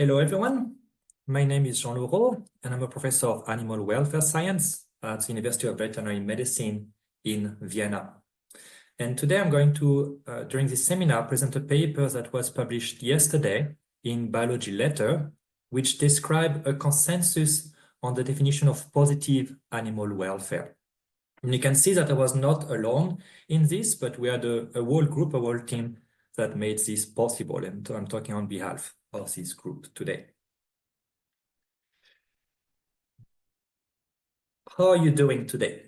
Hello, everyone. My name is Jean-Loup Rault, and I'm a professor of animal welfare science at the University of Veterinary Medicine in Vienna. And today I'm going to, during this seminar, present a paper that was published yesterday in Biology Letter, which described a consensus on the definition of positive animal welfare. And you can see that I was not alone in this, but we had a whole group, a whole team that made this possible. And I'm talking on behalf of this group today. How are you doing today?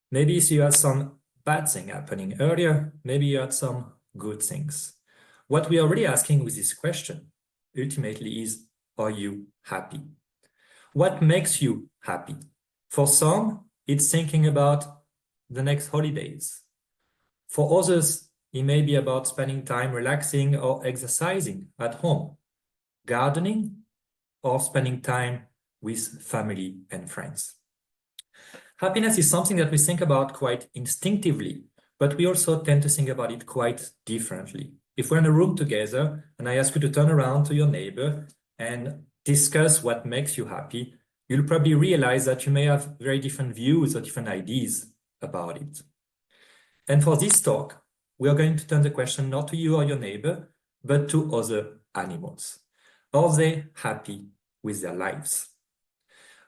Maybe you had some bad thing happening earlier, maybe you had some good things. What we are really asking with this question ultimately is, are you happy? What makes you happy? For some, it's thinking about the next holidays. For others, it may be about spending time relaxing or exercising at home, gardening, or spending time with family and friends. Happiness is something that we think about quite instinctively, but we also tend to think about it quite differently. If we're in a room together and I ask you to turn around to your neighbor and discuss what makes you happy, you'll probably realize that you may have very different views or different ideas about it. And for this talk, we are going to turn the question not to you or your neighbor, but to other animals. Are they happy with their lives?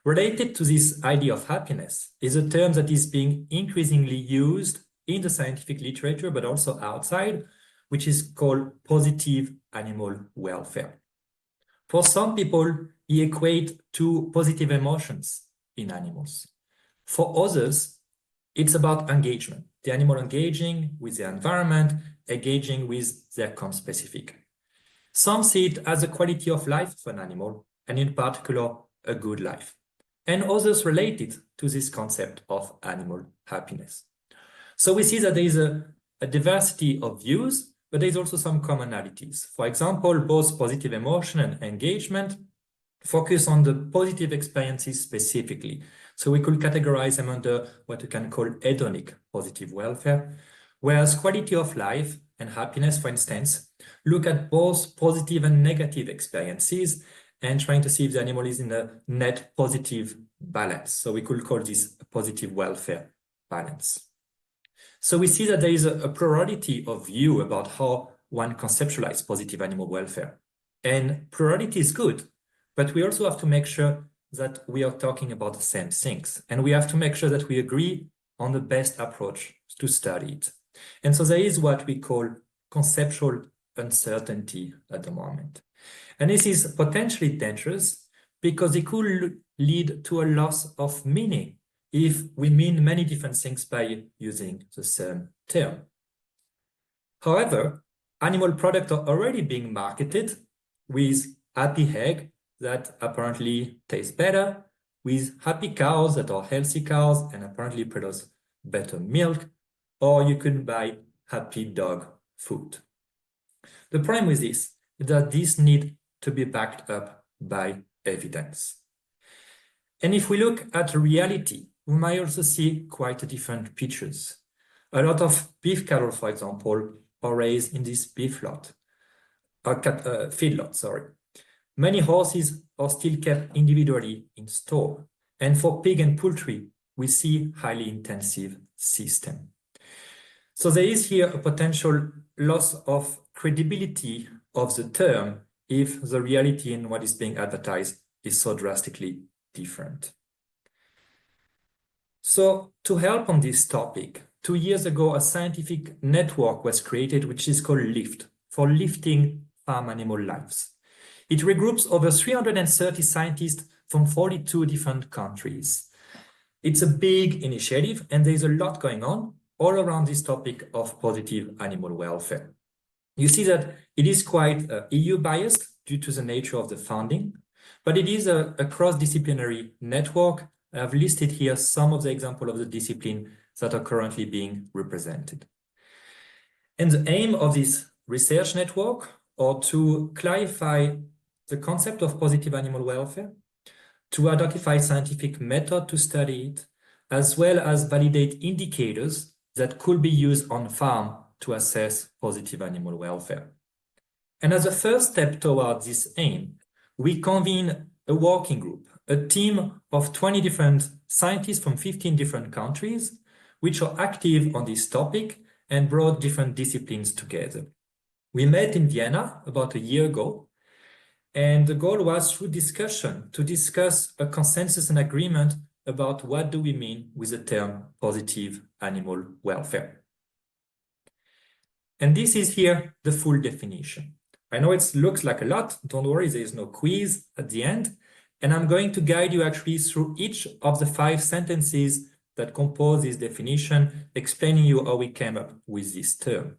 Related to this idea of happiness is a term that is being increasingly used in the scientific literature, but also outside, which is called positive animal welfare. For some people, we equate two positive emotions in animals. For others, it's about engagement, the animal engaging with the environment, engaging with their conspecific. Some see it as a quality of life of an animal, and in particular, a good life. And others relate it to this concept of animal happiness. So we see that there is a diversity of views, but there's also some commonalities. For example, both positive emotion and engagement focus on the positive experiences specifically. So we could categorize them under what we can call hedonic positive welfare, whereas quality of life and happiness, for instance, look at both positive and negative experiences and trying to see if the animal is in a net positive balance. So we could call this a positive welfare balance. So we see that there is a plurality of view about how one conceptualizes positive animal welfare. And plurality is good, but we also have to make sure that we are talking about the same things. And we have to make sure that we agree on the best approach to study it. And so there is what we call conceptual uncertainty at the moment. And this is potentially dangerous because it could lead to a loss of meaning if we mean many different things by using the same term. However, animal products are already being marketed with happy egg that apparently taste better, with happy cows that are healthy cows and apparently produce better milk, or you can buy happy dog food. The problem with this is that this needs to be backed up by evidence. And if we look at reality, we might also see quite different pictures. A lot of beef cattle, for example, are raised in this feedlot. Many horses are still kept individually in store. And for pig and poultry, we see highly intensive system. So there is here a potential loss of credibility of the term if the reality in what is being advertised is so drastically different. So to help on this topic, 2 years ago, a scientific network was created, which is called LIFT, for lifting farm animal lives. It regroups over 330 scientists from 42 different countries. It's a big initiative, and there's a lot going on all around this topic of positive animal welfare. You see that it is quite EU biased due to the nature of the funding, but it is a cross-disciplinary network. I have listed here some of the examples of the discipline that are currently being represented. And the aim of this research network are to clarify the concept of positive animal welfare, to identify scientific method to study it, as well as validate indicators that could be used on farm to assess positive animal welfare. And as a first step towards this aim, we convene a working group, a team of 20 different scientists from 15 different countries, which are active on this topic and brought different disciplines together. We met in Vienna about a year ago, and the goal was through discussion to discuss a consensus and agreement about what do we mean with the term positive animal welfare. And this is here the full definition. I know it looks like a lot, don't worry, there is no quiz at the end, and I'm going to guide you actually through each of the 5 sentences that compose this definition, explaining you how we came up with this term.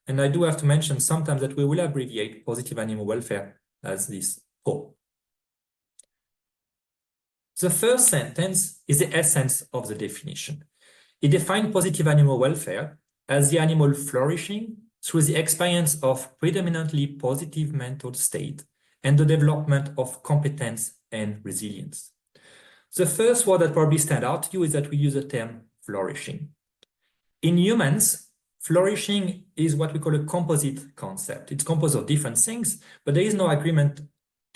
And I do have to mention sometimes that we will abbreviate positive animal welfare as this PO. The first sentence is the essence of the definition. It defines positive animal welfare as the animal flourishing through the experience of predominantly positive mental state and the development of competence and resilience. The first word that probably stands out to you is that we use the term flourishing. In humans, flourishing is what we call a composite concept. It's composed of different things, but there is no agreement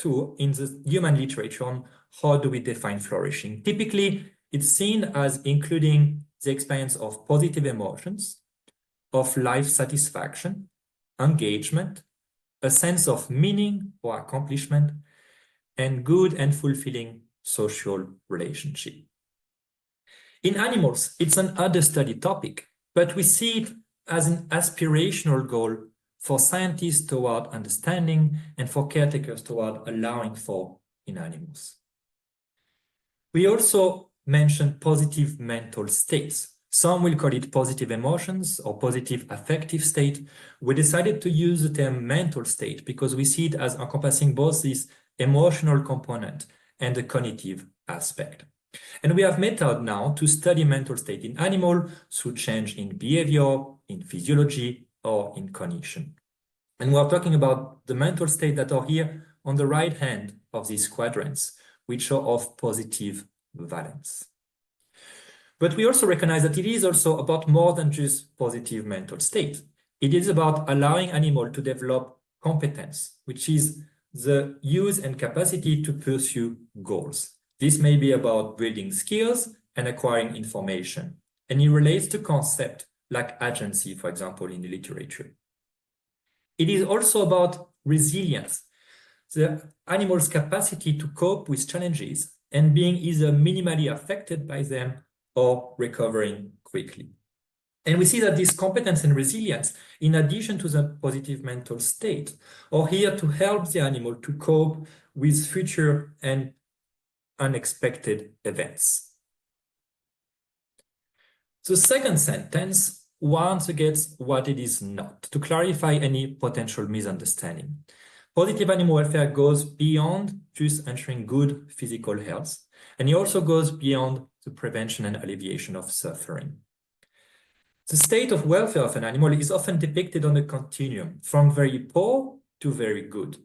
in the human literature on how do we define flourishing. Typically, it's seen as including the experience of positive emotions, of life satisfaction, engagement, a sense of meaning or accomplishment, and good and fulfilling social relationship. In animals, it's an understudied topic, but we see it as an aspirational goal for scientists toward understanding and for caretakers toward allowing for in animals. We also mentioned positive mental states. Some will call it positive emotions or positive affective state. We decided to use the term mental state because we see it as encompassing both this emotional component and the cognitive aspect. And we have method now to study mental state in animal through change in behavior, in physiology, or in cognition. And we are talking about the mental state that are here on the right hand of these quadrants, which are of positive valence. But we also recognize that it is also about more than just positive mental state. It is about allowing animal to develop competence, which is the use and capacity to pursue goals. This may be about building skills and acquiring information, and it relates to concepts like agency, for example, in the literature. It is also about resilience, the animal's capacity to cope with challenges and being either minimally affected by them or recovering quickly. And we see that this competence and resilience, in addition to the positive mental state, are here to help the animal to cope with future and unexpected events. The second sentence warns against what it is not, to clarify any potential misunderstanding. Positive animal welfare goes beyond just ensuring good physical health, and it also goes beyond the prevention and alleviation of suffering. The state of welfare of an animal is often depicted on a continuum from very poor to very good.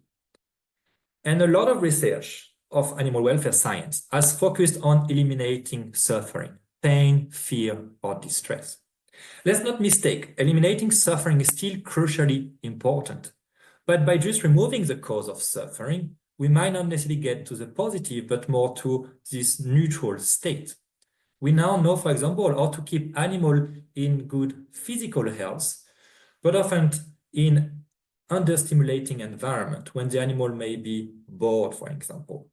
And a lot of research of animal welfare science has focused on eliminating suffering, pain, fear, or distress. Let's not mistake, eliminating suffering is still crucially important. But by just removing the cause of suffering, we might not necessarily get to the positive, but more to this neutral state. We now know, for example, how to keep animals in good physical health, but often in understimulating environment when the animal may be bored, for example.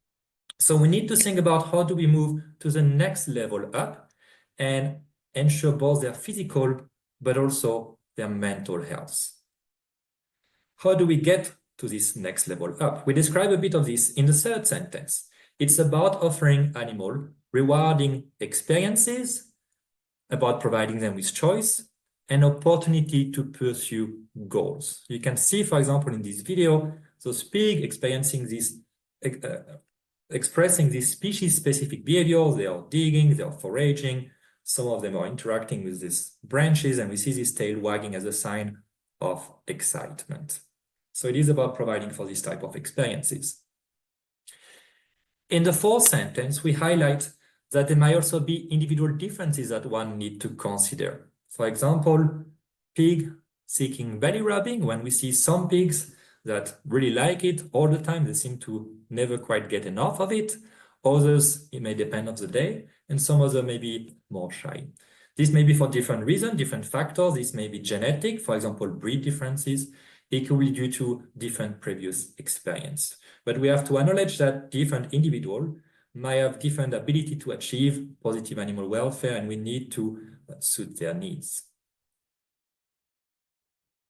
So we need to think about how do we move to the next level up and ensure both their physical, but also their mental health. How do we get to this next level up? We describe a bit of this in the third sentence. It's about offering animal rewarding experiences, about providing them with choice, and opportunity to pursue goals. You can see, for example, in this video, those pigs experiencing this, expressing this species-specific behavior. They are digging, they are foraging. Some of them are interacting with these branches, and we see this tail wagging as a sign of excitement. So it is about providing for this type of experiences. In the fourth sentence, we highlight that there might also be individual differences that one need to consider. For example, pig seeking belly rubbing, when we see some pigs that really like it all the time. They seem to never quite get enough of it. Others, it may depend on the day, and some others may be more shy. This may be for different reasons, different factors. This may be genetic, for example, breed differences. It could be due to different previous experience. But we have to acknowledge that different individuals might have different ability to achieve positive animal welfare, and we need to suit their needs.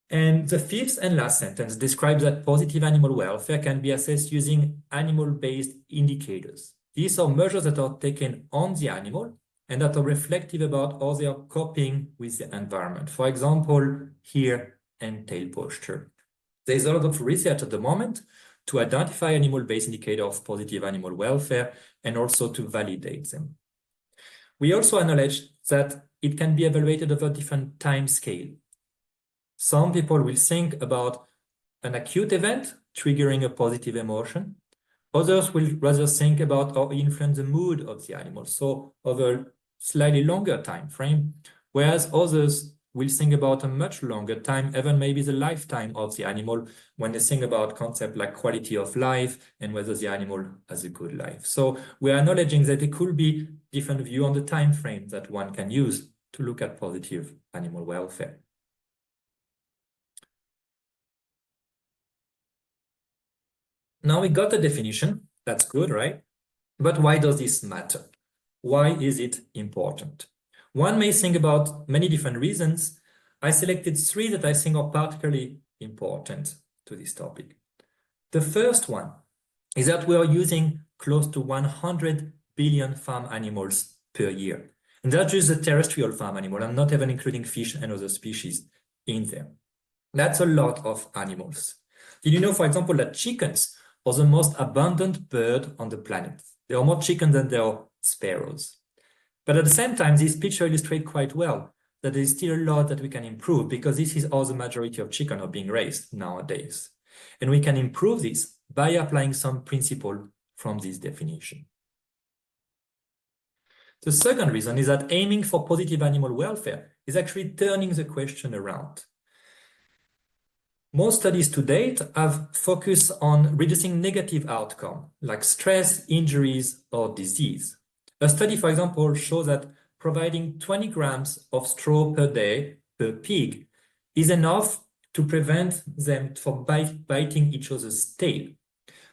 And the fifth and last sentence describes that positive animal welfare can be assessed using animal-based indicators. These are measures that are taken on the animal and that are reflective about how they are coping with the environment. For example, hair and tail posture. There's a lot of research at the moment to identify animal-based indicators of positive animal welfare and also to validate them. We also acknowledge that it can be evaluated over different time scale. Some people will think about an acute event triggering a positive emotion. Others will rather think about how it influences the mood of the animal, so over a slightly longer time frame, whereas others will think about a much longer time, even maybe the lifetime of the animal, when they think about concepts like quality of life and whether the animal has a good life. So we are acknowledging that there could be different view on the time frame that one can use to look at positive animal welfare. Now we got the definition. That's good, right? But why does this matter? Why is it important? One may think about many different reasons. I selected three that I think are particularly important to this topic. The first one is that we are using close to 100 billion farm animals per year. And that's just the terrestrial farm animal. I'm not even including fish and other species in there. That's a lot of animals. Did you know, for example, that chickens are the most abundant bird on the planet? There are more chickens than there are sparrows. But at the same time, this picture illustrates quite well that there is still a lot that we can improve, because this is how the majority of chickens are being raised nowadays. And we can improve this by applying some principle from this definition. The second reason is that aiming for positive animal welfare is actually turning the question around. Most studies to date have focused on reducing negative outcomes like stress, injuries, or disease. A study, for example, shows that providing 20 grams of straw per day per pig is enough to prevent them from biting each other's tail.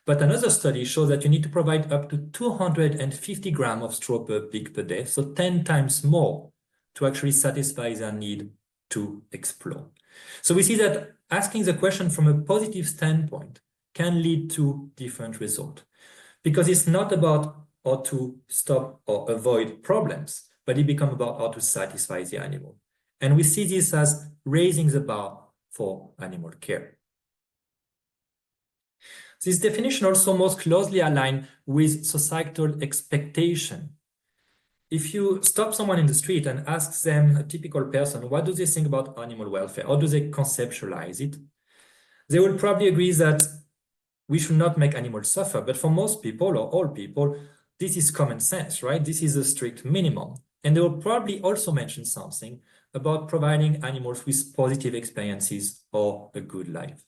But another study shows that you need to provide up to 250 grams of straw per pig per day, so 10 times more, to actually satisfy their need to explore. So we see that asking the question from a positive standpoint can lead to different results, because it's not about how to stop or avoid problems, but it becomes about how to satisfy the animal. And we see this as raising the bar for animal care. This definition also most closely aligns with societal expectation. If you stop someone in the street and ask them, a typical person, what do they think about animal welfare? How do they conceptualize it? They will probably agree that we should not make animals suffer. But for most people, or all people, this is common sense, right? This is a strict minimum. And they will probably also mention something about providing animals with positive experiences or a good life.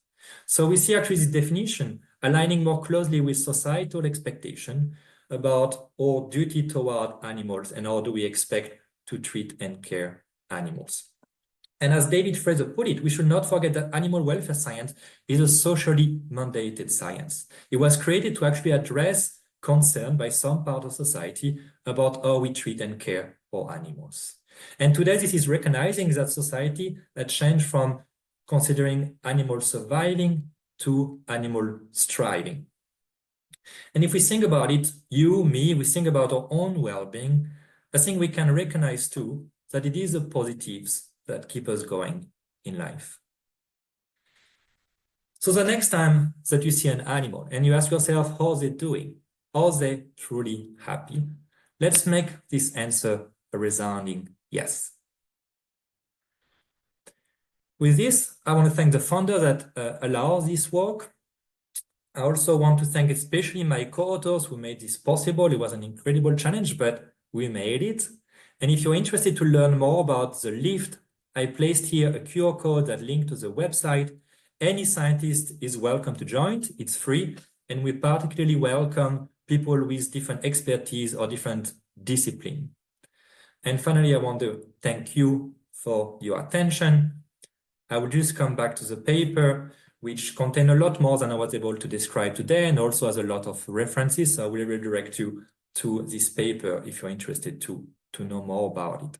So we see actually this definition aligning more closely with societal expectation about our duty toward animals and how do we expect to treat and care animals. And as David Fraser put it, we should not forget that animal welfare science is a socially mandated science. It was created to actually address concern by some part of society about how we treat and care for animals. And today this is recognizing that society that changed from considering animal surviving to animal striving. And if we think about it, you, me, we think about our own well-being, I think we can recognize too that it is the positives that keep us going in life. So the next time that you see an animal and you ask yourself, how are they doing? Are they truly happy? Let's make this answer a resounding yes. With this, I want to thank the founder that allows this work. I also want to thank especially my co-authors who made this possible. It was an incredible challenge, but we made it. And if you're interested to learn more about the lift, I placed here a QR code that links to the website. Any scientist is welcome to join. It's free, and we particularly welcome people with different expertise or different discipline. And finally, I want to thank you for your attention. I will just come back to the paper, which contains a lot more than I was able to describe today, and also has a lot of references. So I will redirect you to this paper if you're interested to know more about it.